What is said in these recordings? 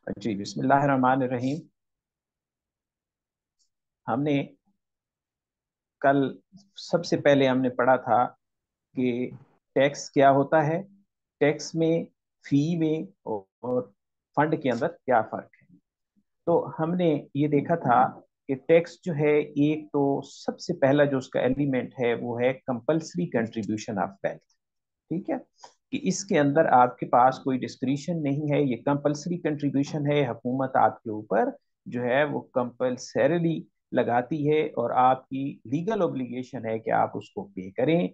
जी, बिस्मिल्लाहिर्रहमानिर्रहीम। हमने कल सबसे पहले हमने पढ़ा था कि टैक्स क्या होता है, टैक्स में, फी में और फंड के अंदर क्या फर्क है। तो हमने ये देखा था कि टैक्स जो है, एक तो सबसे पहला जो उसका एलिमेंट है वो है कंपल्सरी कंट्रीब्यूशन ऑफ वेल्थ। ठीक है, कि इसके अंदर आपके पास कोई डिस्क्रिशन नहीं है, ये कंपल्सरी कंट्रीब्यूशन है। हुकूमत आपके ऊपर जो है वो कंपल्सरीली लगाती है और आपकी लीगल ऑब्लिगेशन है कि आप उसको पे करें।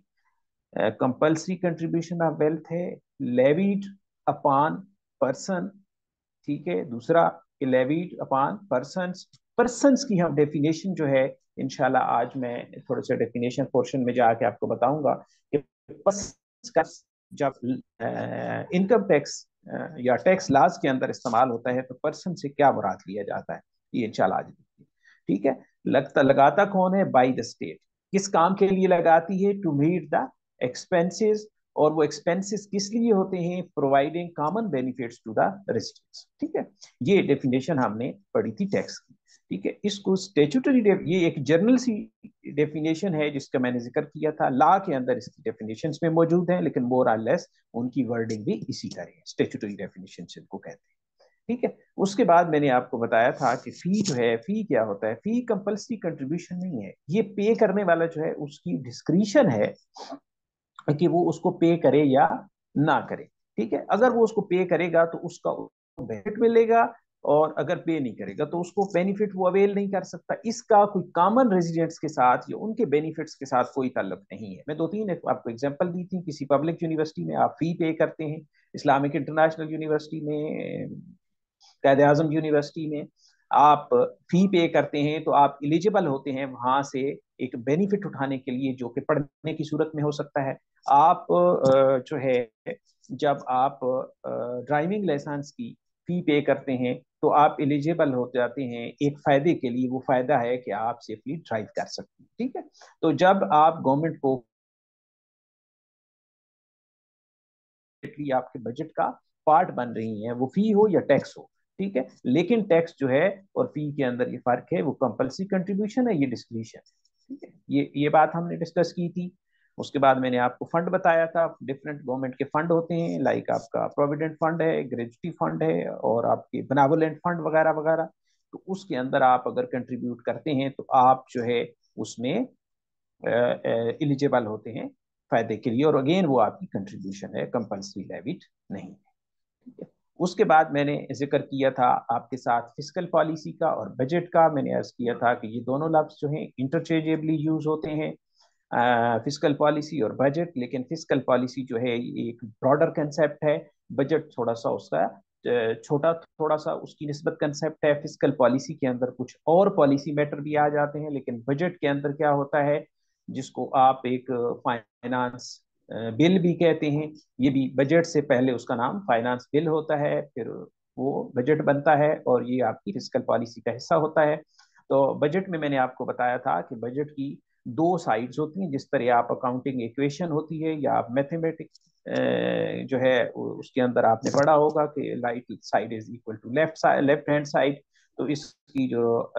कंपल्सरी कंट्रीब्यूशन ऑफ वेल्थ है, लेविड अपॉन पर्सन। ठीक है, दूसरा कि लेविड अपॉन पर्सन्स। पर्सन्स की हम डेफिनेशन जो है, इंशाल्लाह आज मैं थोड़े से डेफिनेशन पोर्शन में जाके आपको बताऊंगा कि पर्सन्स का जब इनकम टैक्स या टैक्स लॉज के अंदर इस्तेमाल होता है तो पर्सन से क्या मुराद लिया जाता है, ये इंशाल्लाह आज देखिए। ठीक है, लगाता कौन है? By the state. किस काम के लिए लगाती है? To meet the expenses. और वो एक्सपेंसेस किस लिए होते हैं? Providing common benefits to the residents. ठीक है, ये डेफिनेशन हमने पढ़ी थी टैक्स की। ठीक है, इसको स्टेचुटरी, ये एक जर्नल सी डेफिनेशन है जिसका मैंने जिक्र किया था। लॉ के अंदर इसकी डेफिनेशंस में मौजूद हैं, लेकिन मोर और लेस उनकी वर्डिंग भी इसी तरह है, स्टेचुटरी डेफिनेशन जिनको कहते हैं। ठीक है, उसके बाद मैंने आपको बताया था कि फी जो है, फी क्या होता है? फी कंपल्सरी कंट्रीब्यूशन नहीं है, ये पे करने वाला जो है उसकी डिस्क्रिशन है कि वो उसको पे करे या ना करे। ठीक है, अगर वो उसको पे करेगा तो उसका बेनिफिट मिलेगा, और अगर पे नहीं करेगा तो उसको बेनिफिट वो अवेल नहीं कर सकता। इसका कोई कॉमन रेजिडेंट्स के साथ या उनके बेनिफिट्स के साथ कोई ताल्लुक नहीं है। मैं दो तीन आपको एग्जांपल दी थी। किसी पब्लिक यूनिवर्सिटी में आप फी पे करते हैं, इस्लामिक इंटरनेशनल यूनिवर्सिटी में, कायद आजम यूनिवर्सिटी में आप फी पे करते हैं तो आप एलिजिबल होते हैं वहां से एक बेनिफिट उठाने के लिए, जो कि पढ़ने की सूरत में हो सकता है। आप जो है, जब आप ड्राइविंग लाइसेंस की फी पे करते हैं तो आप एलिजिबल हो जाते हैं एक फायदे के लिए। वो फायदा है कि आप सेफली ड्राइव कर सकते हैं। ठीक है, तो जब आप गवर्नमेंट को आपके बजट का पार्ट बन रही हैं, वो फी हो या टैक्स हो। ठीक है, लेकिन टैक्स जो है और फी के अंदर ये फर्क है, वो कंपल्सरी कंट्रीब्यूशन है, ये डिस्क्रिशन है। ठीक है, ये बात हमने डिस्कस की थी। उसके बाद मैंने आपको फंड बताया था। डिफरेंट गवर्नमेंट के फंड होते हैं, लाइक आपका प्रोविडेंट फंड है, ग्रेजुटी फंड है, और आपके बेनेवोलेंट फंड वगैरह वगैरह। तो उसके अंदर आप अगर कंट्रीब्यूट करते हैं तो आप जो है उसमें एलिजिबल होते हैं फायदे के लिए, और अगेन वो आपकी कंट्रीब्यूशन है, कंपल्सरी लेविट नहीं है। ठीक है, उसके बाद मैंने जिक्र किया था आपके साथ फिस्कल पॉलिसी का और बजट का। मैंने अर्ज किया था कि ये दोनों लफ्ज जो हैं इंटरचेंजेबली यूज होते हैं, फिस्कल पॉलिसी और बजट। लेकिन फिस्कल पॉलिसी जो है ये एक ब्रॉडर कंसेप्ट है, बजट थोड़ा सा उसका छोटा, थोड़ा सा उसकी निस्बत कंसेप्ट है। फिस्कल पॉलिसी के अंदर कुछ और पॉलिसी मैटर भी आ जाते हैं, लेकिन बजट के अंदर क्या होता है, जिसको आप एक फाइनेंस बिल भी कहते हैं, ये भी बजट से पहले उसका नाम फाइनेंस बिल होता है, फिर वो बजट बनता है और ये आपकी फिस्कल पॉलिसी का हिस्सा होता है। तो बजट में मैंने आपको बताया था कि बजट की दो साइड्स होती हैं। जिस तरह आप अकाउंटिंग इक्वेशन होती है या आप मैथमेटिक्स जो है उसके अंदर आपने पढ़ा होगा कि right side is equal to left hand side. तो इसकी जो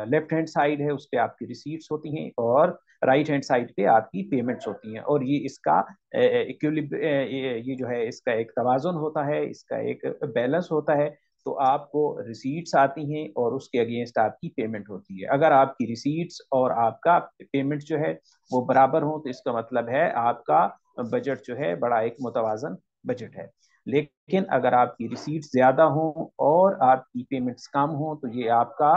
लेफ्ट हैंड साइड है उस पर आपकी रिसीट्स होती हैं, और राइट हैंड साइड पे आपकी पेमेंट्स होती हैं। और ये इसका ये जो है इसका एक तवाजुन होता है, इसका एक बैलेंस होता है। तो आपको रिसीट्स आती हैं और उसके अगेंस्ट आपकी पेमेंट होती है। अगर आपकी रिसीट्स और आपका पेमेंट जो है वो बराबर हो तो इसका मतलब है आपका बजट जो है बड़ा एक मुतवाजन बजट है। लेकिन अगर आपकी रिसीट्स ज्यादा हो और आपकी पेमेंट्स कम हो तो ये आपका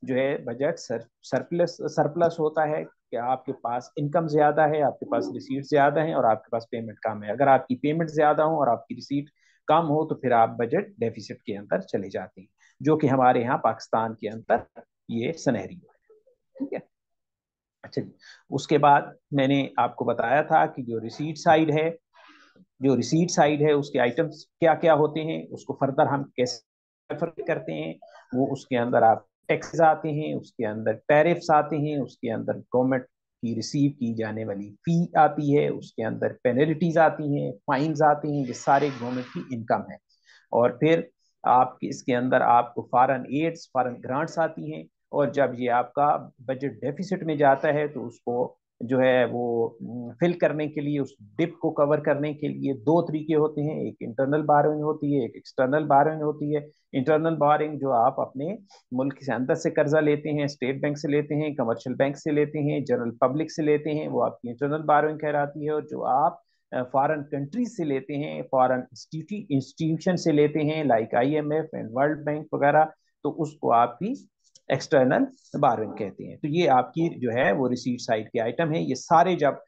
जो है बजट सरप्लस सरप्लस होता है, कि आपके पास इनकम ज्यादा है, आपके पास रिसीट ज्यादा है और आपके पास पेमेंट कम है। अगर आपकी पेमेंट ज्यादा हो और आपकी रिसीट कम हो तो फिर आप बजट डेफिसिट के अंदर चले जाते हैं, जो कि हमारे यहाँ पाकिस्तान के अंदर ये सिनेरियो है। ठीक है, अच्छा जी। उसके बाद मैंने आपको बताया था कि जो रिसीट साइड है उसके आइटम्स क्या क्या होते हैं, उसको फर्दर हम कैसे रेफर करते हैं। वो उसके अंदर आप टैक्सेस आते हैं, उसके अंदर टैरिफ्स आते हैं, उसके अंदर गवर्नमेंट की रिसीव की जाने वाली फी आती है, उसके अंदर पेनल्टीज आती हैं, फाइन्स आती हैं। ये सारे गवर्नमेंट की इनकम है। और फिर आपकी इसके अंदर आपको फॉरेन एड्स, फॉरेन ग्रांट्स आती हैं, और जब ये आपका बजट डेफिसिट में जाता है तो उसको जो है वो फिल करने के लिए, उस डिप को कवर करने के लिए दो तरीके होते हैं। एक इंटरनल बारोइंग होती है, एक एक्सटर्नल बारोइंग होती है। इंटरनल बारोइंग जो आप अपने मुल्क से अंदर से कर्जा लेते हैं, स्टेट बैंक से लेते हैं, कमर्शियल बैंक से लेते हैं, जनरल पब्लिक से लेते हैं, वो आपकी इंटरनल बारोइंग कहलाती है। और जो आप फॉरेन कंट्रीज से लेते हैं, फॉरेन इंस्टीट्यूशन से लेते हैं, like IMF and world bank वगैरह, तो उसको आपकी एक्सटर्नल बारोइंग कहते हैं। तो ये आपकी जो है वो रिसीट साइड के आइटम है। ये सारे जब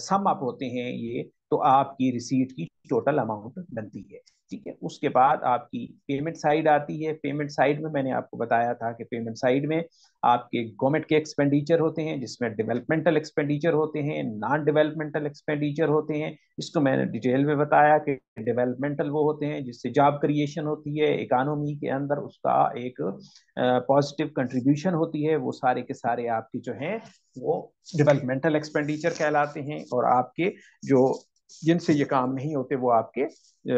सम अप होते हैं ये, तो आपकी रिसीट की टोटल अमाउंट बनती है। ठीक है, उसके बाद आपकी पेमेंट साइड आती है। पेमेंट साइड में मैंने आपको बताया था कि पेमेंट साइड में आपके गवर्नमेंट के एक्सपेंडिचर होते हैं, जिसमें डेवलपमेंटल एक्सपेंडिचर होते हैं, नॉन डेवलपमेंटल एक्सपेंडिचर होते हैं। इसको मैंने डिटेल में बताया कि डेवलपमेंटल वो होते हैं जिससे जॉब क्रिएशन होती है, इकोनॉमी के अंदर उसका एक पॉजिटिव कंट्रीब्यूशन होती है। वो सारे के सारे आपके जो हैं वो डेवलपमेंटल एक्सपेंडिचर कहलाते हैं। और आपके जो जिनसे ये काम नहीं होते वो आपके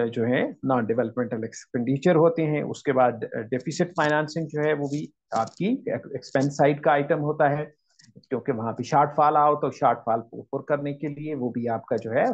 जो है नॉन डेवलपमेंटल एक्सपेंडिचर होते हैं। उसके बाद डेफिसिट फाइनेंसिंग जो है वो भी आपकी एक्सपेंस साइड का आइटम होता है, क्योंकि वहां पे शार्ट फॉल आओ तो शार्ट फॉल पूरा करने के लिए वो भी आपका जो है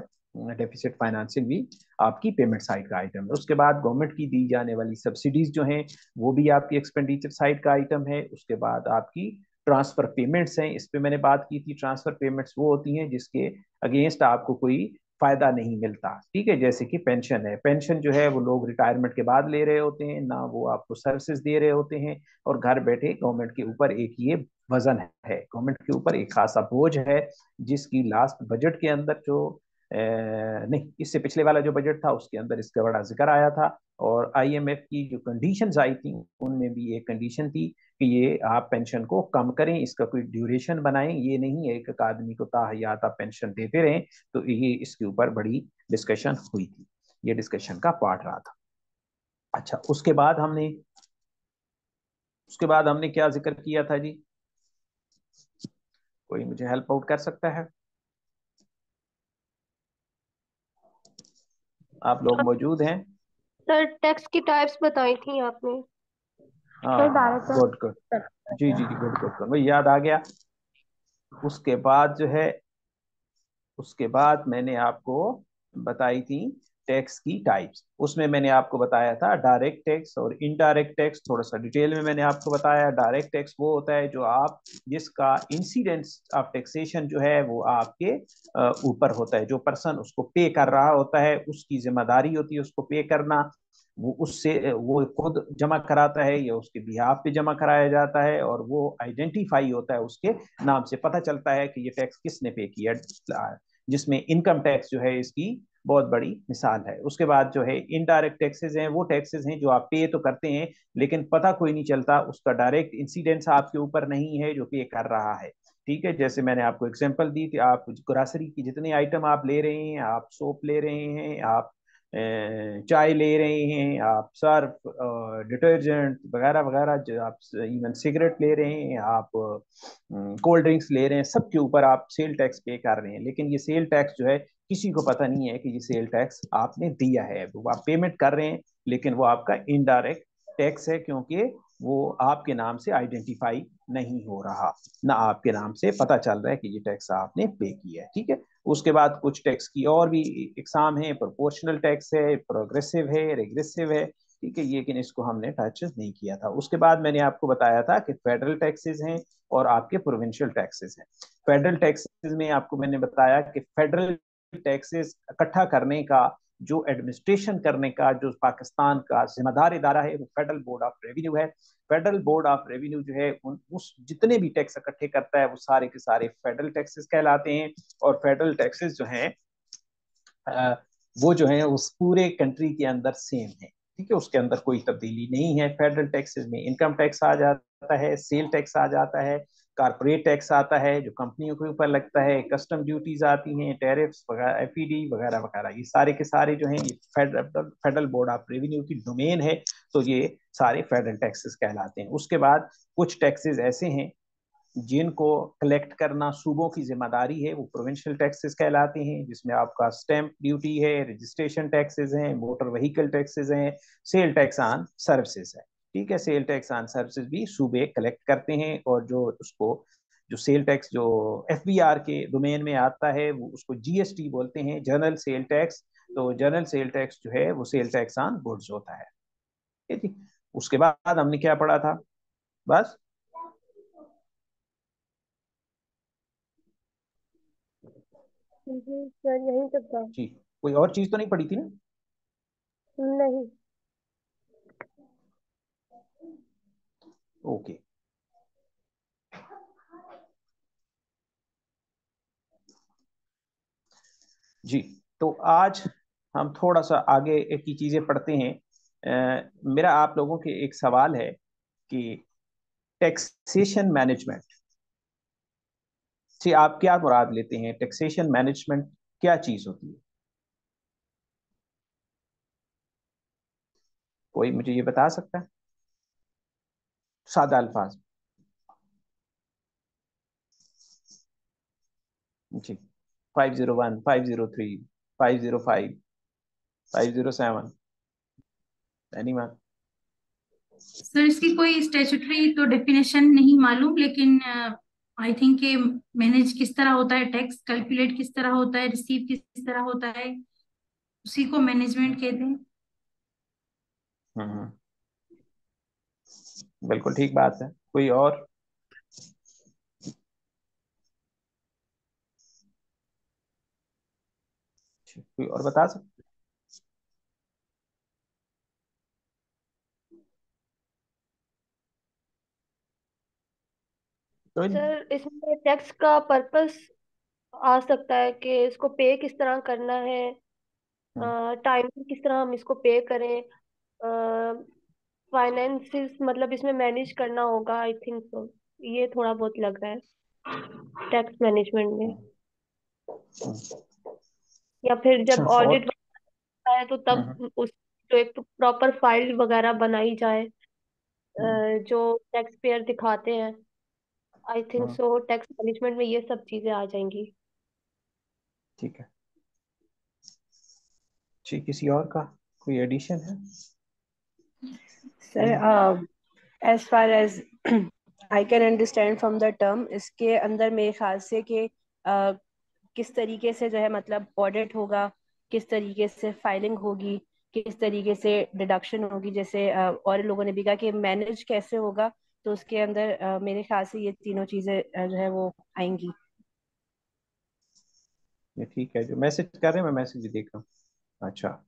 डेफिसिट फाइनेंसिंग भी आपकी पेमेंट साइड का आइटम है। उसके बाद गवर्नमेंट की दी जाने वाली सब्सिडीज जो हैं वो भी आपकी एक्सपेंडिचर साइड का आइटम है। उसके बाद आपकी ट्रांसफर पेमेंट्स हैं, इस पे मैंने बात की थी। ट्रांसफर पेमेंट्स वो होती हैं जिसके अगेंस्ट आपको कोई फायदा नहीं मिलता। ठीक है, जैसे कि पेंशन है। पेंशन जो है वो लोग रिटायरमेंट के बाद ले रहे होते हैं, ना वो आपको सर्विसेज दे रहे होते हैं, और घर बैठे गवर्नमेंट के ऊपर एक ये वजन है, गवर्नमेंट के ऊपर एक खासा बोझ है, जिसकी लास्ट बजट के अंदर जो नहीं, इससे पिछले वाला जो बजट था उसके अंदर इसका बड़ा जिक्र आया था। और IMF की जो कंडीशंस आई थी उनमें भी एक कंडीशन थी कि ये आप पेंशन को कम करें, इसका कोई ड्यूरेशन बनाएं, ये नहीं है एक आदमी को ताहयात आप पेंशन देते रहें। तो ये इसके ऊपर बड़ी डिस्कशन हुई थी, ये डिस्कशन का पार्ट रहा था। अच्छा, उसके बाद हमने क्या जिक्र किया था जी? कोई मुझे हेल्प आउट कर सकता है? आप लोग मौजूद हैं? सर टैक्स की टाइप्स बताई थी आपने। हाँ सर हाँ, डायरेक्ट गुड गुड। जी जी जी, गुड गुड गुड, वही याद आ गया। उसके बाद जो है, उसके बाद मैंने आपको बताई थी टैक्स की टाइप्स। उसमें मैंने आपको बताया था डायरेक्ट टैक्स और इनडायरेक्ट टैक्स। थोड़ा सा डिटेल में मैंने आपको बताया। डायरेक्ट टैक्स वो होता है जो आप जिसका इंसिडेंस ऑफ टैक्सेशन जो है वो आपके ऊपर होता है, जो पर्सन उसको पे कर रहा होता है उसकी जिम्मेदारी होती है उसको पे करना। वो उससे वो खुद जमा कराता है या उसके बिहाफ पे जमा कराया जाता है, और वो आइडेंटिफाई होता है, उसके नाम से पता चलता है कि ये टैक्स किसने पे किया, जिसमें इनकम टैक्स जो है इसकी बहुत बड़ी मिसाल है। उसके बाद जो है इनडायरेक्ट टैक्सेस हैं, वो टैक्सेस हैं जो आप पे तो करते हैं लेकिन पता कोई नहीं चलता, उसका डायरेक्ट इंसिडेंस आपके ऊपर नहीं है जो पे कर रहा है। ठीक है, जैसे मैंने आपको एग्जांपल दी थी, आप ग्रोसरी की जितने आइटम आप ले रहे हैं, आप सोप ले रहे हैं, आप चाय ले रहे हैं, आप सर्फ, डिटर्जेंट वगैरह वगैरह, जो आप इवन सिगरेट ले रहे हैं, आप कोल्ड ड्रिंक्स ले रहे हैं, सबके ऊपर आप सेल टैक्स पे कर रहे हैं। लेकिन ये सेल टैक्स जो है किसी को पता नहीं है कि ये सेल टैक्स आपने दिया है। वो आप पेमेंट कर रहे हैं लेकिन वो आपका इनडायरेक्ट टैक्स है, क्योंकि वो आपके नाम से आइडेंटिफाई नहीं हो रहा, ना आपके नाम से पता चल रहा है कि ये टैक्स आपने पे किया है। ठीक है, उसके बाद कुछ टैक्स की और भी इकसाम है। प्रोपोर्शनल टैक्स है, प्रोग्रेसिव है, रेग्रेसिव है। ठीक है, ये लेकिन इसको हमने टच नहीं किया था। उसके बाद मैंने आपको बताया था कि फेडरल टैक्सेस हैं और आपके प्रोविंशियल टैक्सेस हैं। फेडरल टैक्सेस में आपको मैंने बताया कि फेडरल टैक्सेस इकट्ठा करने का, जो एडमिनिस्ट्रेशन करने का जो पाकिस्तान का जिम्मेदार इदारा है वो फेडरल बोर्ड ऑफ रेवेन्यू है। फेडरल बोर्ड ऑफ रेवेन्यू जो है उस जितने भी टैक्स इकट्ठे करता है वो सारे के सारे फेडरल टैक्सेस कहलाते हैं। और फेडरल टैक्सेस जो हैं वो जो है उस पूरे कंट्री के अंदर सेम है। ठीक है, उसके अंदर कोई तब्दीली नहीं है। फेडरल टैक्सेस में इनकम टैक्स आ जाता है, सेल टैक्स आ जाता है, कारपोरेट टैक्स आता है जो कंपनियों के ऊपर लगता है, कस्टम ड्यूटीज आती हैं, टैरिफ्स वगैरह, FED वगैरह वगैरह, ये सारे के सारे जो हैं ये फेडरल बोर्ड ऑफ रेवेन्यू की डोमेन है। तो ये सारे फेडरल टैक्सेस कहलाते हैं। उसके बाद कुछ टैक्सेस ऐसे हैं जिनको कलेक्ट करना सूबों की जिम्मेदारी है, वो प्रोविंशियल टैक्सेस कहलाते हैं, जिसमें आपका स्टैंप ड्यूटी है, रजिस्ट्रेशन टैक्सेस हैं, मोटर व्हीकल टैक्सेस हैं, सेल टैक्स ऑन सर्विसेज है। ठीक है, सेल टैक्स ऑन सर्विसेज भी सूबे कलेक्ट करते हैं, और जो उसको जो सेल टैक्स जो एफबीआर के डोमेन में आता है वो उसको जीएसटी बोलते हैं, जनरल सेल टैक्स। तो जनरल सेल टैक्स जो है वो सेल टैक्स ऑन गुड्स होता है। ठीक है, उसके बाद हमने क्या पढ़ा था? बस। सर यही सब था। जी, कोई और चीज तो नहीं पढ़ी थी ना? नहीं। ओके। जी, तो आज हम थोड़ा सा आगे की चीजें पढ़ते हैं। मेरा आप लोगों के एक सवाल है कि टैक्सेशन मैनेजमेंट से आप क्या मुराद लेते हैं? टैक्सेशन मैनेजमेंट क्या चीज होती है? कोई मुझे ये बता सकता है सादा अल्फाज में? जी। 501, 503, 505, 507, एनी वन? सर इसकी कोई स्टेचुटरी तो डेफिनेशन नहीं मालूम, लेकिन आई थिंक कि मैनेज किस तरह होता है, टैक्स कैलकुलेट किस तरह होता है, रिसीव किस तरह होता है, उसी को मैनेजमेंट कहते हैं। हम्म, बिल्कुल ठीक बात है। कोई और? कोई और बता सकते? कोई नहीं। सर इसमें टैक्स का पर्पस आ सकता है कि इसको पे किस तरह करना है, हम्म, टाइम किस तरह हम इसको पे करें, फाइनेंसिस मतलब इसमें मैनेज करना होगा, आई थिंक सो। ये थोड़ा बहुत लग रहा है टैक्स मैनेजमेंट में। हम्म, हम्म। या फिर अच्छा, जब और? ऑडिट बनता है तो हम्म, तब उस जो एक प्रॉपर फाइल वगैरह बनाई जाए, हम्म, जो टैक्स पेयर दिखाते हैं। I think hmm. So tax management में ये सब चीजें आ जाएंगी। ठीक है। जी, किसी और का कोई एडिशन है? Sir as far as I can understand from the term, इसके अंदर मेरे ख्याल से कि किस तरीके से जो है मतलब ऑडिट होगा, किस तरीके से फाइलिंग होगी, किस तरीके से डिडक्शन होगी, जैसे और लोगों ने भी कहा कि मैनेज कैसे होगा, तो उसके अंदर मेरे ख्याल से ये तीनों चीजें जो है वो आएंगी। ये ठीक है, जो मैसेज कर रहे हैं मैं मैसेज भी देख रहा हूँ। अच्छा।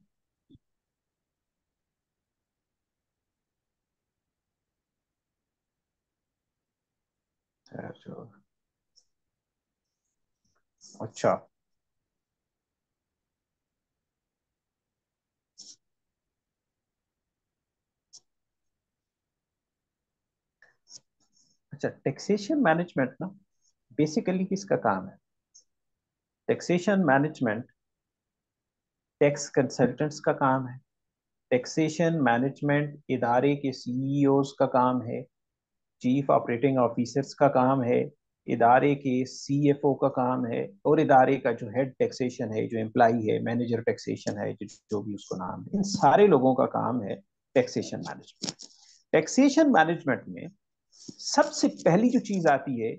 जो अच्छा। अच्छा, टैक्सेशन मैनेजमेंट ना बेसिकली किसका काम है? टैक्सेशन मैनेजमेंट टैक्स कंसल्टेंट्स का काम है। टैक्सेशन मैनेजमेंट इदारे के सीईओज का काम है, चीफ ऑपरेटिंग ऑफिसर्स का काम है, इदारे के सीएफओ का काम है, और इदारे का जो हेड टैक्सेशन है, जो एम्प्लाई है, मैनेजर टैक्सेशन है, जो भी उसको नाम है, इन सारे लोगों का काम है टैक्सेशन मैनेजमेंट। टैक्सेशन मैनेजमेंट में सबसे पहली जो चीज आती है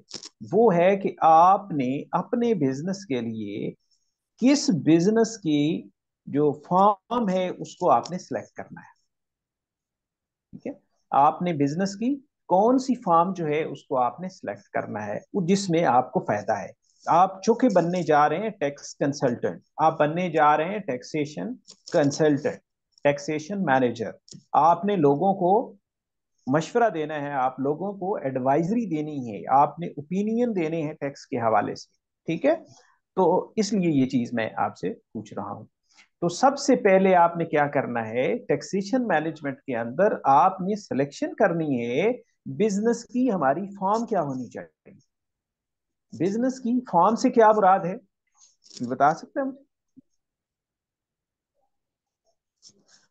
वो है कि आपने अपने बिजनेस के लिए किस बिजनेस की जो फॉर्म है उसको आपने सिलेक्ट करना है। ठीक है, आपने बिजनेस की कौन सी फॉर्म जो है उसको आपने सिलेक्ट करना है, वो जिसमें आपको फायदा है। आप चूंकि बनने जा रहे हैं टैक्स कंसल्टेंट, आप बनने जा रहे हैं टैक्सेशन कंसल्टेंट, टैक्सेशन मैनेजर, आपने लोगों को मशवरा देना है, आप लोगों को एडवाइजरी देनी है, आपने ओपिनियन देने हैं टैक्स के हवाले से। ठीक है, तो इसलिए ये चीज मैं आपसे पूछ रहा हूं। तो सबसे पहले आपने क्या करना है, टैक्सेशन मैनेजमेंट के अंदर आपने सिलेक्शन करनी है बिजनेस की हमारी फॉर्म क्या होनी चाहिए। बिजनेस की फॉर्म से क्या मुराद है, बता सकते हैं मुझे?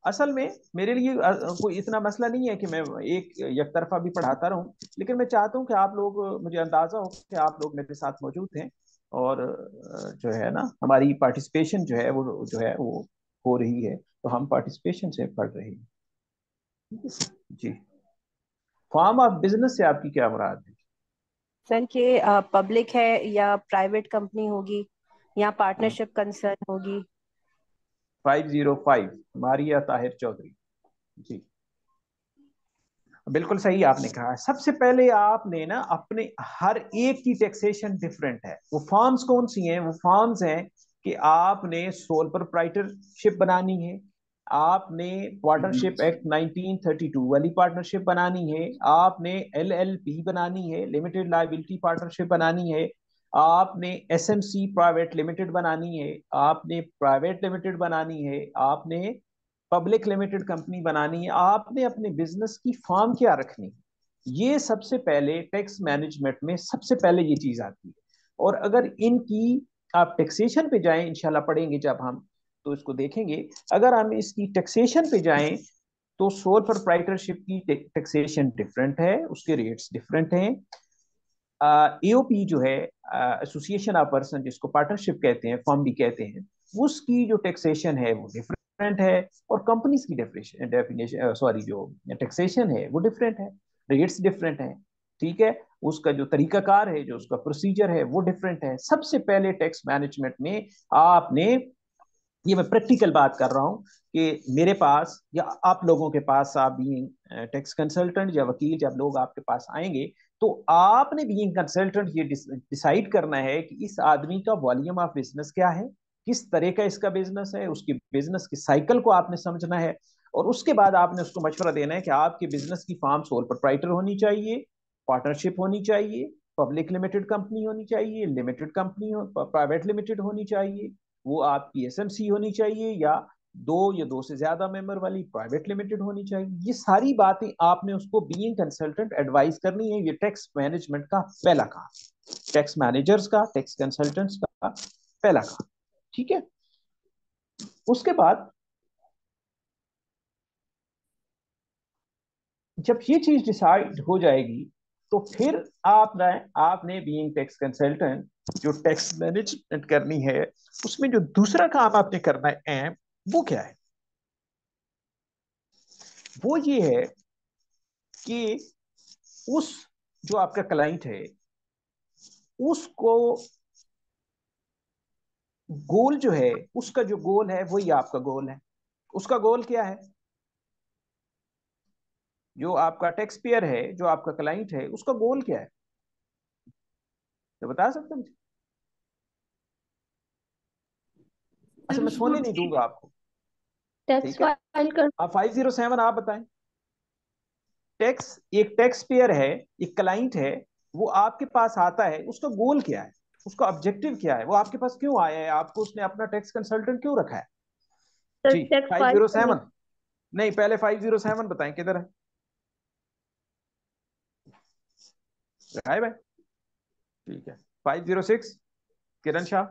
असल में मेरे लिए कोई इतना मसला नहीं है कि मैं एक तरफा भी पढ़ाता रहूं, लेकिन मैं चाहता हूं कि आप लोग, मुझे अंदाजा हो कि आप लोग मेरे साथ मौजूद हैं, और जो है ना हमारी पार्टिसिपेशन जो है वो हो रही है, तो हम पार्टिसिपेशन से पढ़ रहे हैं। जी। फॉर्म ऑफ बिजनेस से आपकी क्या मुराद है? सर के पब्लिक है या प्राइवेट कंपनी होगी या हाँ। पार्टनरशिप कंसर्न होगी? 505 मारिया ताहिर चौधरी। जी, बिल्कुल सही आपने कहा है। सबसे पहले आपने ना अपने हर एक की टैक्सेशन डिफरेंट है। वो फॉर्म्स कौन सी हैं? वो फॉर्म्स हैं कि आपने सोल प्रोप्राइटरशिप बनानी है, आपने पार्टनरशिप एक्ट 1932 वाली पार्टनरशिप बनानी है, आपने एलएलपी बनानी है, लिमिटेड लायबिलिटी पार्टनरशिप बनानी है, आपने एसएमसी प्राइवेट लिमिटेड बनानी है, आपने प्राइवेट लिमिटेड बनानी है, आपने पब्लिक लिमिटेड कंपनी बनानी है, आपने अपने बिजनेस की फॉर्म क्या रखनी है। ये सबसे पहले टैक्स मैनेजमेंट में सबसे पहले ये चीज आती है। और अगर इनकी आप टैक्सेशन पे जाएं, इंशाल्लाह पढ़ेंगे जब हम, तो इसको देखेंगे। अगर हम इसकी टैक्सेशन पे जाएं तो सोल प्रोप्राइटरशिप की टैक्सेशन डिफरेंट है, उसके रेट्स डिफरेंट हैं। एओपी जो है, एसोसिएशन ऑफ पर्सन, जिसको पार्टनरशिप कहते हैं, फर्म भी कहते हैं, उसकी जो टैक्सेशन है वो डिफरेंट है। और कंपनीज की डेफिनेशन सॉरी जो टैक्सेशन है वो डिफरेंट है, रेट्स डिफरेंट है। ठीक है, उसका जो तरीकाकार है, जो उसका प्रोसीजर है वो डिफरेंट है। सबसे पहले टैक्स मैनेजमेंट में आपने, ये मैं प्रैक्टिकल बात कर रहा हूं कि मेरे पास या आप लोगों के पास, आप बीइंग टैक्स कंसल्टेंट या वकील, जब लोग आपके पास आएंगे तो आपने बीइंग कंसल्टेंट ये डिसाइड करना है कि इस आदमी का वॉल्यूम ऑफ बिजनेस क्या है, किस तरह का इसका बिजनेस है, उसकी बिजनेस की साइकिल को आपने समझना है। और उसके बाद आपने उसको मशवरा देना है कि आपकी बिजनेस की फॉर्म सोल प्रोप्राइटर होनी चाहिए, पार्टनरशिप होनी चाहिए, पब्लिक लिमिटेड कंपनी होनी चाहिए, लिमिटेड कंपनी हो, प्राइवेट लिमिटेड होनी चाहिए, वो आपकी एसएमसी होनी चाहिए, या दो से ज्यादा मेंबर वाली प्राइवेट लिमिटेड होनी चाहिए। ये सारी बातें आपने उसको बीइंग कंसल्टेंट एडवाइस करनी है। ये टैक्स मैनेजमेंट का पहला काम, टैक्स मैनेजर्स का, टैक्स कंसल्टेंट्स का पहला काम। ठीक है, उसके बाद जब ये चीज डिसाइड हो जाएगी तो फिर आपने बीइंग टैक्स कंसल्टेंट जो टैक्स मैनेजमेंट करनी है, उसमें जो दूसरा काम आपने करना है वो क्या है? वो ये है कि उस जो आपका क्लाइंट है उसको गोल जो है, उसका जो गोल है वही आपका गोल है। उसका गोल क्या है? जो आपका टैक्स पेयर है, जो आपका क्लाइंट है, उसका गोल क्या है, तो बता सकते हैं मुझे? अच्छा, सर मैं उसको सोने नहीं दूंगा आपको। टैक्स ठीक है, फाइल कर। आप 507 आप बताएं। एक टैक्स पेयर है, एक क्लाइंट है, वो आपके पास आता है, उसका गोल क्या है, उसका ऑब्जेक्टिव क्या है, वो आपके पास क्यों आया है, आपको उसने अपना टैक्स कंसल्टेंट क्यों रखा है? सर जी, टैक्स फाइल करनी। 507। नहीं, पहले 507 बताएं किधर है, गायब है। ठीक है, 506 किरण शाह।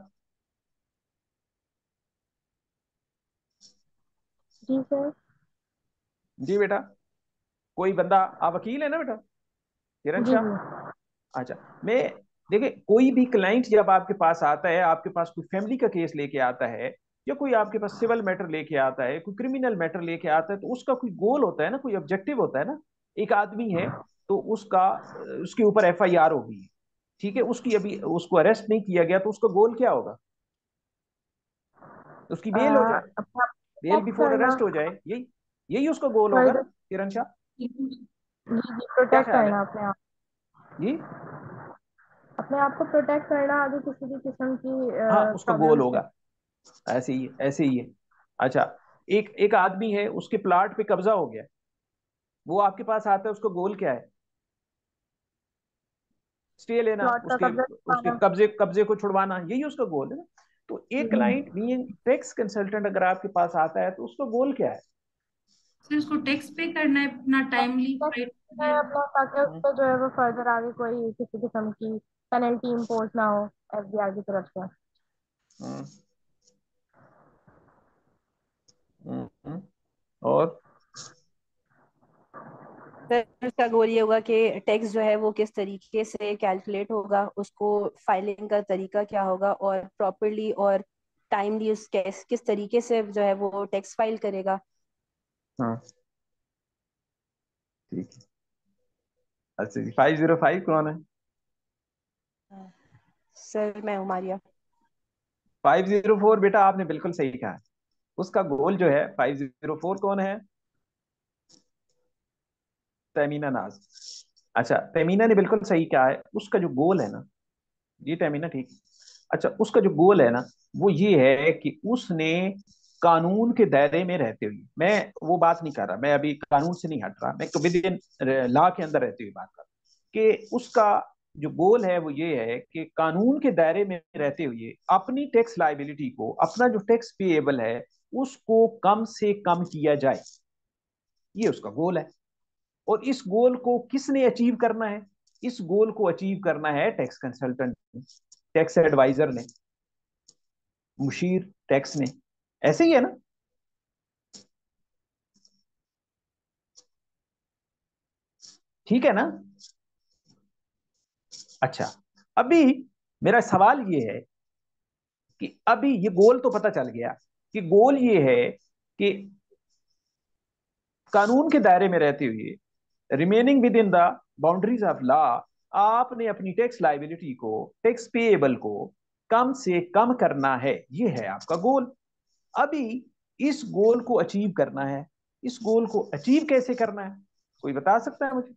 जी सर। जी बेटा, कोई बंदा, आप वकील है ना बेटा, किरण जी शाह? जी। अच्छा, मैं, देखिए कोई भी क्लाइंट जब आपके पास आता है, आपके पास कोई फैमिली का केस लेके आता है, या कोई आपके पास सिविल मैटर लेके आता है, कोई क्रिमिनल मैटर लेके आता है, तो उसका कोई गोल होता है ना, कोई ऑब्जेक्टिव होता है ना। एक आदमी है, तो उसके ऊपर एफआईआर होगी, ठीक है, उसकी अभी उसको अरेस्ट नहीं किया गया, तो उसका गोल क्या होगा? उसकी बेल हो जाए, अपना बेल प्रोटेक्ट बिफोर करना। अरेस्ट हो जाए, यही यही उसका गोल होगा ना, फर्दर। किरण शाह? जी जी, क्या प्रोटेक्ट ख्याल है? करना अपने आप। जी, अपने आप को प्रोटेक्ट करना आगे किसी भी किस्म की हाँ, उसका गोल प्रॉब्लम से। होगा। ऐसे ही है, ऐसे ही है। अच्छा, एक एक आदमी है, उसके प्लाट पे कब्जा हो गया, वो आपके पास आता है, उसका गोल क्या है? स्टे लेना, प्लॉट का उसके कब्जा उसके पाना। कब्जे कब्जे को छुड़वाना, यही उसका गोल है ना। तो जी एक जी। क्लाइंट बीइंग टैक्स कंसल्टेंट अगर आपके पास आता है, तो उसका गोल क्या है? सर उसको टैक्स पे करना है अपना टाइमली टैक्स है अपना, ताकि उस हम्म, पर जो है वो फर्दर आगे कोई किसी किस्म की पेनल्टी इम्पोज ना हो एफबीआई की तरफ से। हम्म, हम्म, इसका गोल ये होगा कि टैक्स जो है वो किस तरीके से कैलकुलेट होगा, उसको फाइलिंग का तरीका क्या होगा, और प्रॉपरली और टाइमली उस किस तरीके से जो है वो टैक्स फाइल करेगा। हाँ ठीक है। अच्छा जी, 505 कौन है? सर मैं हूँ मारिया। 504 बेटा आपने बिल्कुल सही कहा। उसका गोल जो है, 504 कौन है? तमीना नाज। अच्छा, तमीना ने बिल्कुल सही कहा है। उसका जो गोल है ना, ये तमीना ठीक। अच्छा, उसका जो गोल है ना, वो ये है कि उसने कानून के दायरे में रहते हुए, मैं वो बात नहीं कर रहा, मैं अभी कानून से नहीं हट रहा, मैं विद इन लॉ के अंदर रहते हुए बात कर रहा हूँ कि उसका जो गोल है वो ये है कि कानून के दायरे में रहते हुए अपनी टैक्स लाइबिलिटी को, अपना जो टैक्स पेएबल है उसको कम से कम किया जाए। ये उसका गोल है। और इस गोल को किसने अचीव करना है? इस गोल को अचीव करना है टैक्स कंसल्टेंट ने, टैक्स एडवाइजर ने, मुशीर टैक्स ने। ऐसे ही है ना? ठीक है ना? अच्छा, अभी मेरा सवाल ये है कि अभी ये गोल तो पता चल गया कि गोल ये है कि कानून के दायरे में रहते हुए, remaining with in the boundaries of law, आपने अपनी टैक्स लाइबिलिटी को, टैक्स पेएबल को कम से कम करना है। ये है आपका गोल। अभी इस गोल को अचीव करना है। इस गोल को अचीव कैसे करना है? कोई बता सकता है मुझे?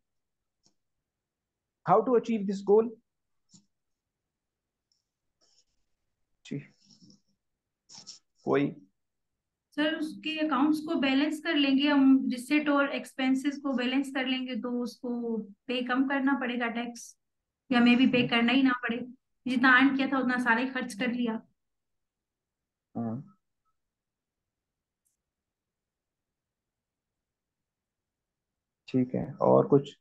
How to achieve this goal? जी, कोई? सर उसके अकाउंट्स को बैलेंस कर लेंगे हम, रिसिट और एक्सपेंसेस को बैलेंस कर लेंगे तो उसको पे कम करना पड़ेगा टैक्स, या मे भी पे करना ही ना पड़े। जितना अर्न किया था उतना सारे खर्च कर लिया। हम्म, ठीक है, और कुछ?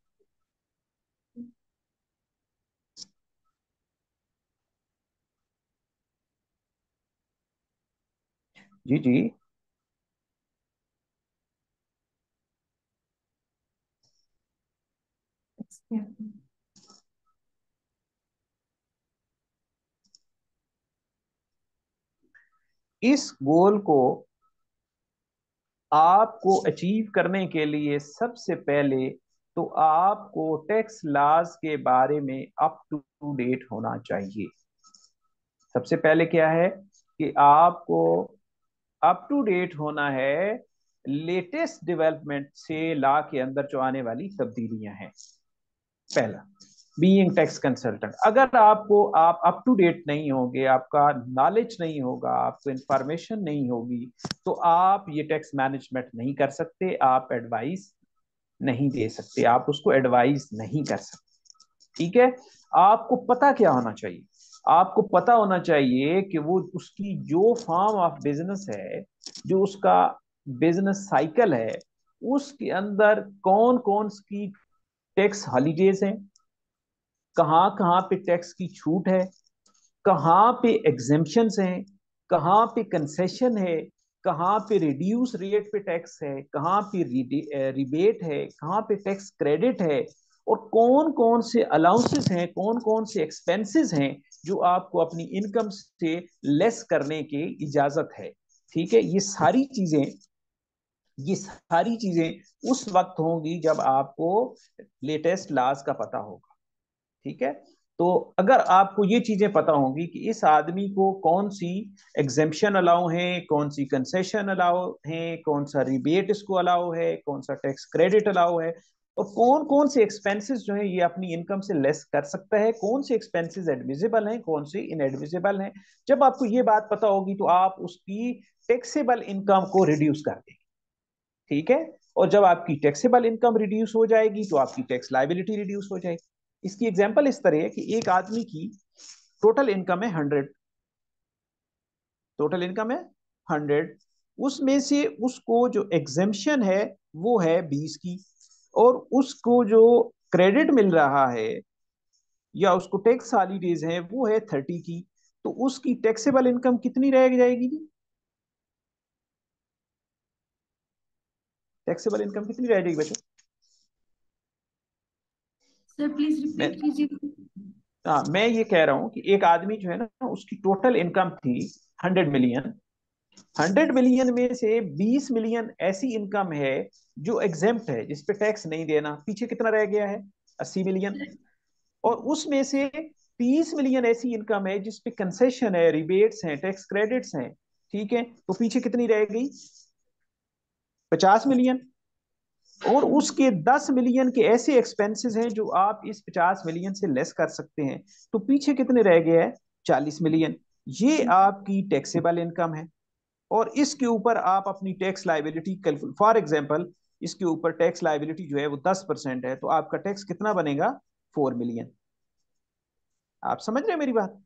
जी जी। इस गोल को आपको अचीव करने के लिए सबसे पहले तो आपको टैक्स लॉज के बारे में अप टू डेट होना चाहिए। सबसे पहले क्या है कि आपको अप टू डेट होना है लेटेस्ट डेवलपमेंट से, लॉ के अंदर जो आने वाली तब्दीलियां हैं। पहला, बीइंग टैक्स कंसल्टेंट, अगर आपको, आप अप टू डेट नहीं होंगे, आपका नॉलेज नहीं होगा, आपको इंफॉर्मेशन नहीं होगी, तो आप ये टैक्स मैनेजमेंट नहीं कर सकते, आप एडवाइस नहीं दे सकते, आप उसको एडवाइस नहीं कर सकते। ठीक है? आपको पता क्या होना चाहिए? आपको पता होना चाहिए कि वो उसकी जो फॉर्म ऑफ बिजनेस है, जो उसका बिजनेस साइकिल है, उसके अंदर कौन कौन सी टैक्स हॉलीडेज हैं, कहाँ कहाँ पे टैक्स की छूट है, कहाँ पे एग्जेम्पशंस हैं, कहाँ पे कंसेशन है, कहाँ पे रिड्यूस रेट पे टैक्स है, कहाँ पे रिबेट है, कहाँ पे टैक्स क्रेडिट है, और कौन कौन से अलाउंसेस हैं, कौन कौन से एक्सपेंसेस हैं जो आपको अपनी इनकम से लेस करने की इजाजत है। ठीक है? ये सारी चीजें उस वक्त होंगी जब आपको लेटेस्ट लॉज का पता होगा। ठीक है? तो अगर आपको ये चीजें पता होंगी कि इस आदमी को कौन सी एग्जेम्पशन अलाउ है, कौन सी कंसेशन अलाउ है, कौन सा रिबेट इसको अलाउ है, कौन सा टैक्स क्रेडिट अलाउ है, और कौन कौन से एक्सपेंसेस जो है ये अपनी इनकम से लेस कर सकता है, कौन से एक्सपेंसेस एडमिजिबल हैं, कौन से इनएडमिजिबल हैं, जब आपको ये बात पता होगी तो आप उसकी टैक्सेबल इनकम को रिड्यूस कर देंगे। ठीक है? और जब आपकी टैक्सेबल इनकम रिड्यूस हो जाएगी तो आपकी टैक्स लाइबिलिटी रिड्यूस हो जाएगी। इसकी एग्जांपल इस तरह है कि एक आदमी की टोटल इनकम है 100, टोटल इनकम है 100, उसमें से उसको जो एग्जेम्पशन है वो है 20 की, और उसको जो क्रेडिट मिल रहा है या उसको टैक्स हॉलीडेज है वो है 30 की, तो उसकी टैक्सेबल इनकम कितनी रह जाएगी जी? टैक्सेबल इनकम कितनी रह जाएगी बच्चों? सर प्लीज मैं रिपीट कीजिए। हाँ, मैं ये कह रहा हूँ कि एक आदमी जो है ना, उसकी टोटल इनकम थी 100 मिलियन। 100 मिलियन में से 20 मिलियन ऐसी इनकम है जो एग्जेम्प्ट है, जिसपे टैक्स नहीं देना। पीछे कितना रह गया है? 80 मिलियन। और उसमें से 30 मिलियन ऐसी इनकम है जिसपे कंसेशन है, रिबेट्स हैं, टैक्स क्रेडिट्स हैं। ठीक है, तो पीछे कितनी रह गई? 50 मिलियन। और उसके 10 मिलियन के ऐसे एक्सपेंसेस हैं जो आप इस 50 मिलियन से लेस कर सकते हैं। तो पीछे कितने रह गए हैं? 40 मिलियन। ये आपकी टैक्सेबल इनकम है। और इसके ऊपर आप अपनी tax liability calculate, for example इसके ऊपर टैक्स लाइबिलिटी जो है वो 10% है, तो आपका टैक्स कितना बनेगा? 4 मिलियन। आप समझ रहे हैं मेरी बात?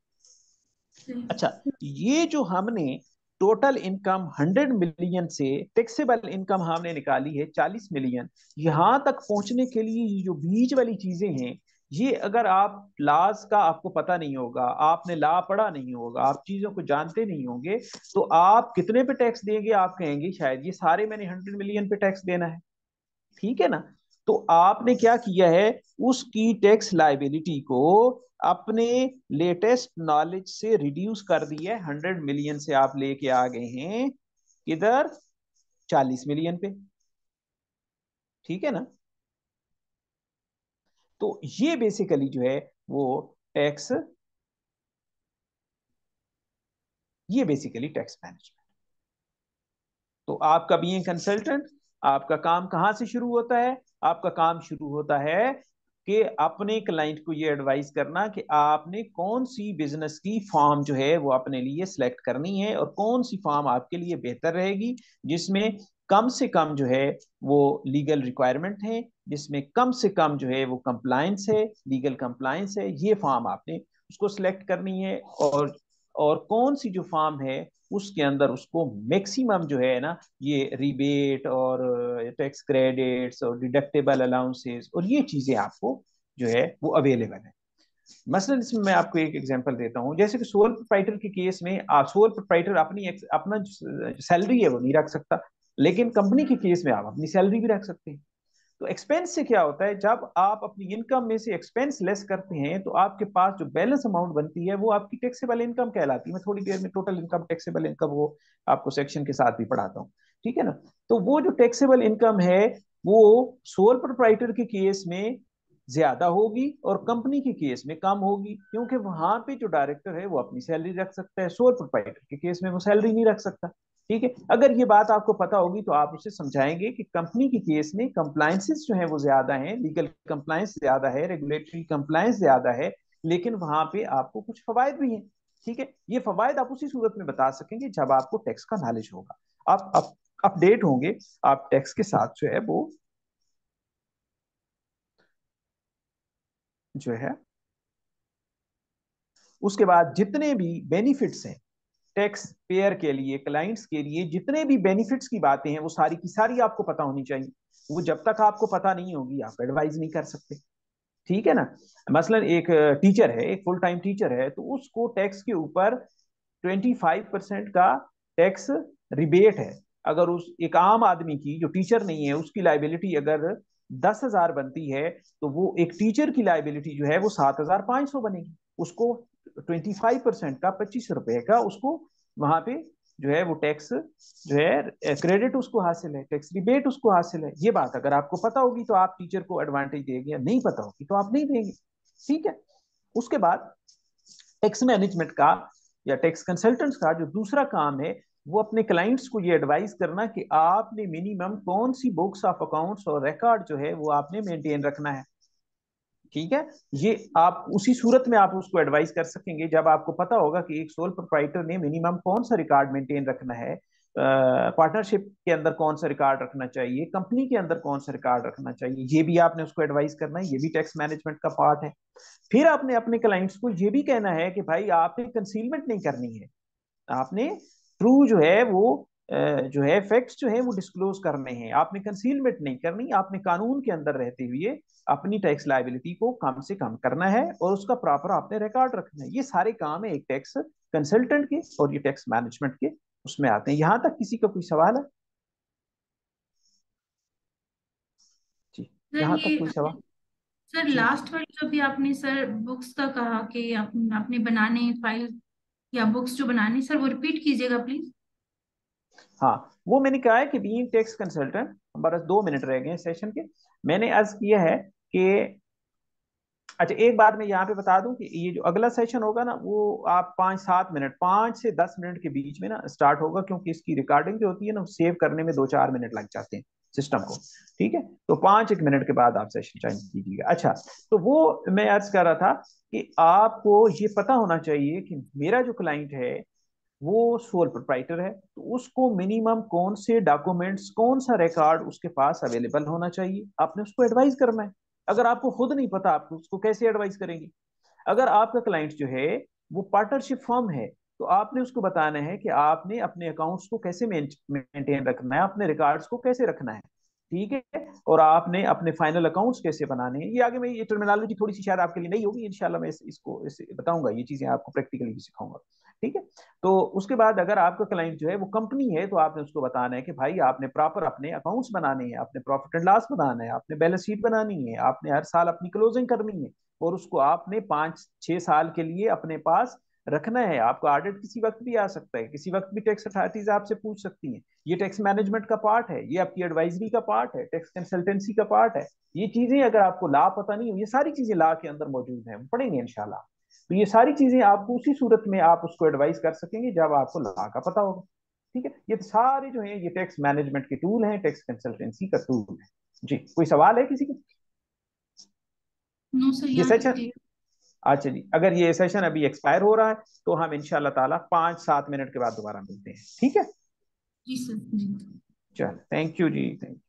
अच्छा, ये जो हमने टोटल इनकम 100 मिलियन से टैक्सेबल इनकम हमने निकाली है 40 मिलियन। यहां तक पहुंचने के लिए ये जो बीच वाली चीजें हैं, ये अगर आप लॉज का आपको पता नहीं होगा, आपने लॉ पढ़ा नहीं होगा, आप चीजों को जानते नहीं होंगे, तो आप कितने पे टैक्स देंगे? आप कहेंगे शायद ये सारे मैंने 100 मिलियन पे टैक्स देना है। ठीक है ना? तो आपने क्या किया है, उसकी टैक्स लाइबिलिटी को अपने लेटेस्ट नॉलेज से रिड्यूस कर दिया है। 100 मिलियन से आप लेके आ गए हैं किधर? 40 मिलियन पे। ठीक है ना? तो ये बेसिकली जो है वो टैक्स, ये बेसिकली टैक्स मैनेजमेंट। तो आपका बीइंग कंसल्टेंट, आपका काम कहां से शुरू होता है? आपका काम शुरू होता है कि अपने क्लाइंट को ये एडवाइस करना कि आपने कौन सी बिजनेस की फॉर्म जो है वो अपने लिए सिलेक्ट करनी है, और कौन सी फॉर्म आपके लिए बेहतर रहेगी, जिसमें कम से कम जो है वो लीगल रिक्वायरमेंट है, जिसमें कम से कम जो है वो कंप्लायंस है, लीगल कंप्लायंस है। ये फॉर्म आपने उसको सिलेक्ट करनी है। और कौन सी जो फॉर्म है उसके अंदर उसको मैक्सिमम जो है ना, ये रिबेट और टैक्स क्रेडिट्स और डिडक्टेबल अलाउंसेस और ये चीजें आपको जो है वो अवेलेबल है। मसलन इसमें मैं आपको एक एग्जांपल देता हूँ। जैसे कि सोल प्रोप्राइटर के केस में आप सोल प्रोप्राइटर अपनी अपना सैलरी है वो नहीं रख सकता, लेकिन कंपनी के केस में आप अपनी सैलरी भी रख सकते हैं। तो एक्सपेंस से क्या होता है, जब आप अपनी इनकम में से एक्सपेंस लेस करते हैं तो आपके पास जो बैलेंस अमाउंट बनती है वो आपकी टैक्सेबल इनकम कहलाती है। मैं थोड़ी देर में टोटल इनकम, टैक्सेबल इनकम वो आपको सेक्शन के साथ भी पढ़ाता हूँ। ठीक है ना? तो वो जो टैक्सेबल इनकम है वो सोल प्रोप्राइटर के केस में ज्यादा होगी और कंपनी के केस में कम होगी, क्योंकि वहां पे जो डायरेक्टर है वो अपनी सैलरी रख सकता है, सोल प्रोप्राइटर के केस में वो सैलरी नहीं रख सकता। ठीक है, अगर ये बात आपको पता होगी तो आप उसे समझाएंगे कि कंपनी के केस में कंप्लायंसेस जो है वो ज्यादा है, लीगल कंप्लायंस ज्यादा है, रेगुलेटरी कंप्लायंस ज्यादा है, लेकिन वहां पे आपको कुछ फवायद भी हैं। ठीक है, ये फवायद आप उसी सूरत में बता सकेंगे जब आपको टैक्स का नॉलेज होगा। आप अपडेट होंगे, आप टैक्स के साथ जो है वो जो है उसके बाद जितने भी बेनिफिट्स हैं टैक्स पेयर के लिए, क्लाइंट्स के लिए जितने भी बेनिफिट्स की बातें हैं वो सारी की सारी आपको पता होनी चाहिए। वो जब तक आपको पता नहीं होगी आप एडवाइज नहीं कर सकते। ठीक है ना? मसलन एक टीचर है, एक फुल टाइम टीचर है, तो उसको टैक्स के ऊपर 25% का टैक्स रिबेट है। अगर उस एक आम आदमी की जो टीचर नहीं है उसकी लाइबिलिटी अगर 10,000 बनती है, तो वो एक टीचर की लाइबिलिटी जो है वो 7,500 बनेगी। उसको 25% का 25 रुपए का उसको वहां पे जो है वो टैक्स जो है क्रेडिट उसको हासिल है, टैक्स रिबेट उसको हासिल है। ये बात अगर आपको पता होगी तो आप टीचर को एडवांटेज देंगे, नहीं पता होगी तो आप नहीं देंगे। ठीक है, उसके बाद टैक्स मैनेजमेंट का या टैक्स कंसल्टेंट्स का जो दूसरा काम है वो अपने क्लाइंट्स को ये एडवाइस करना कि आपने मिनिमम कौन सी बुक्स ऑफ अकाउंट्स और रिकॉर्ड जो है वो आपने मेंटेन रखना है। ठीक है, ये आप उसी सूरत में आप उसको एडवाइस कर सकेंगे जब आपको पता होगा कि एक सोल प्रोप्राइटर ने मिनिमम कौन सा रिकॉर्ड मेंटेन रखना है, पार्टनरशिप के अंदर कौन सा रिकॉर्ड रखना चाहिए, कंपनी के अंदर कौन सा रिकॉर्ड रखना चाहिए, ये भी आपने उसको एडवाइस करना है। ये भी टैक्स मैनेजमेंट का पार्ट है। फिर आपने अपने क्लाइंट्स को ये भी कहना है कि भाई आपने कंसीलमेंट नहीं करनी है, आपने ट्रू जो है वो जो है फैक्ट्स जो है वो डिस्क्लोज करने हैं, आपने कंसीलमेंट नहीं करनी, आपने कानून के अंदर रहते हुए अपनी टैक्स लाइबिलिटी को कम से कम करना है और उसका प्रॉपर आपने रिकॉर्ड रखना है। ये सारे काम है एक टैक्स कंसल्टेंट के, और ये टैक्स मैनेजमेंट के उसमें आते हैं। यहां तक किसी का कोई सवाल है? जी, सर यहां तक ये कोई सवाल? सर लास्ट वाली जो भी आपने सर बुक्स का कहा कि आपने बनाने फाइल या बुक्स जो बनाने, सर वो रिपीट कीजिएगा प्लीज। हाँ, वो मैंने कहा है कि बीइंग टैक्स कंसल्टेंट, हमारे 2 मिनट रह गए हैं सेशन के। मैंने अर्ज किया है कि अच्छा, एक बात मैं यहाँ पे बता दूं कि ये जो अगला सेशन होगा ना, वो आप 5-7 मिनट, 5 से 10 मिनट के बीच में ना स्टार्ट होगा, क्योंकि इसकी रिकॉर्डिंग जो होती है ना, सेव करने में 2-4 मिनट लग जाते हैं सिस्टम को। ठीक है, तो 5-1 मिनट के बाद आप सेशन ज्वाइन कीजिएगा। अच्छा, तो वो मैं अर्ज कर रहा था कि आपको ये पता होना चाहिए कि मेरा जो क्लाइंट है वो सोल प्रोप्राइटर है, तो उसको मिनिमम कौन से डॉक्यूमेंट्स, कौन सा रिकॉर्ड उसके पास अवेलेबल होना चाहिए, आपने उसको एडवाइस करना है। अगर आपको खुद नहीं पता, आप उसको कैसे एडवाइस करेंगे? अगर आपका क्लाइंट जो है वो पार्टनरशिप फर्म है, तो आपने उसको बताना है कि आपने अपने अकाउंट्स को कैसे मेंटेन रखना है, अपने रिकॉर्ड्स को कैसे रखना है। ठीक है, और आपने अपने फाइनल अकाउंट्स कैसे बनाने हैं। ये आगे मैं, ये टर्मिनोलॉजी थोड़ी सी शायद आपके लिए नहीं होगी, इंशाल्लाह मैं इसको बताऊंगा, ये चीजें आपको प्रैक्टिकली भी सिखाऊंगा। ठीक है, तो उसके बाद अगर आपका क्लाइंट जो है वो कंपनी है, तो आपने उसको बताना है कि भाई आपने प्रॉपर अपने अकाउंट्स बनाने हैं, आपने प्रॉफिट एंड लॉस बनाना है, आपने बैलेंस शीट बनानी है, आपने हर साल अपनी क्लोजिंग करनी है, और उसको आपने 5-6 साल के लिए अपने पास रखना है। आपका ऑडिट किसी वक्त भी आ सकता है, किसी वक्त भी टैक्स अथॉरिटीज आपसे पूछ सकती हैं। ये टैक्स मैनेजमेंट का पार्ट है, ये आपकी एडवाइजरी का पार्ट है, टैक्स कंसल्टेंसी का पार्ट है। ये चीजें अगर आपको ला पता नहीं हो, ये सारी चीजें ला के अंदर मौजूद हैं, पढ़ेंगे इंशाल्लाह। तो ये सारी चीजें आपको उसी सूरत में आप उसको एडवाइस कर सकेंगे जब आपको ला का पता होगा। ठीक है, ये सारे जो है ये टैक्स मैनेजमेंट के टूल हैं, टैक्स कंसल्टेंसी का टूल है। जी, कोई सवाल है किसी का? नो सर, ये यहाँ तक सेशन, क्लियर। अच्छा जी, अगर ये सेशन अभी एक्सपायर हो रहा है तो हम इंशाल्लाह ताला 5-7 मिनट के बाद दोबारा मिलते हैं। ठीक है, जी सर, जी। चल, थैंक यू जी, थैंक यू।